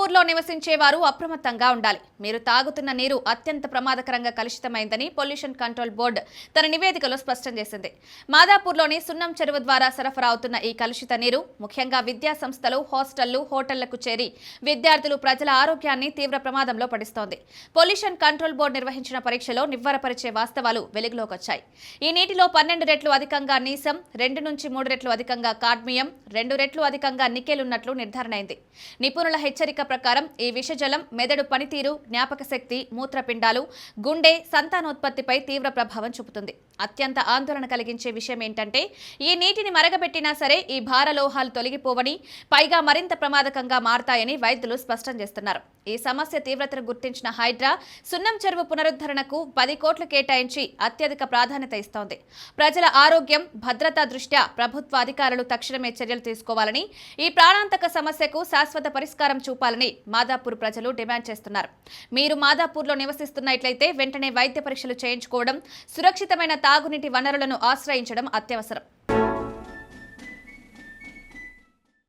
మాదాపూర్లో నివసించేవారు అప్రమత్తంగా ఉండాలి. మీరు తాగుతున్న నీరు అత్యంత ప్రమాదకరంగా కలుషితమైందని పొల్యూషన్ కంట్రోల్ బోర్డు తన నివేదికలో స్పష్టం చేసింది. మాదాపూర్లోని సున్నం చెరువు ద్వారా సరఫరా అవుతున్న ఈ కలుషిత నీరు ముఖ్యంగా విద్యా సంస్థలు, హాస్టళ్లు, హోటళ్లకు చేరి విద్యార్థులు, ప్రజల ఆరోగ్యాన్ని తీవ్ర ప్రమాదంలో పడిస్తోంది. పొల్యూషన్ కంట్రోల్ బోర్డు నిర్వహించిన పరీక్షలో నివ్వరపరిచే వాస్తవాలు వెలుగులోకి వచ్చాయి. ఈ నీటిలో 12 రెట్లు అధికంగా నీసం, 2 నుంచి 3 రెట్లు అధికంగా కాడ్మియం, 2 రెట్లు అధికంగా నికెల్ ఉన్నట్లు నిర్ధారణ అయింది. నిపుణుల హెచ్చరిక ప్రకారం ఈ విషజలం మెదడు పనితీరు, జ్ఞాపక శక్తి, మూత్రపిండాలు, గుండె, సంతానోత్పత్తిపై తీవ్ర ప్రభావం చూపుతుంది. అత్యంత ఆందోళన కలిగించే విషయం ఏంటంటే ఈ నీటిని మరగబెట్టినా సరే ఈ భారలోహాలు తొలగిపోవని, పైగా మరింత ప్రమాదకంగా మారతాయని వైద్యులు స్పష్టం చేస్తున్నారు. ఈ సమస్య తీవ్రతను గుర్తించిన హైడ్రా సున్నం చెరువు పునరుద్ధరణకు 10 కోట్లు కేటాయించి అత్యధిక ప్రాధాన్యత ఇస్తోంది. ప్రజల ఆరోగ్యం, భద్రతా దృష్ట్యా ప్రభుత్వ అధికారులు తక్షణమే చర్యలు తీసుకోవాలని, ఈ ప్రాణాంతక సమస్యకు శాశ్వత పరిష్కారం చూపాలని మాదాపూర్ ప్రజలు డిమాండ్ చేస్తున్నారు. మీరు మాదాపూర్లో నివసిస్తున్నట్లయితే వెంటనే వైద్య పరీక్షలు చేయించుకోవడం, సురక్షితమైన తాగునీటి వనరులను ఆశ్రయించడం అత్యవసరం.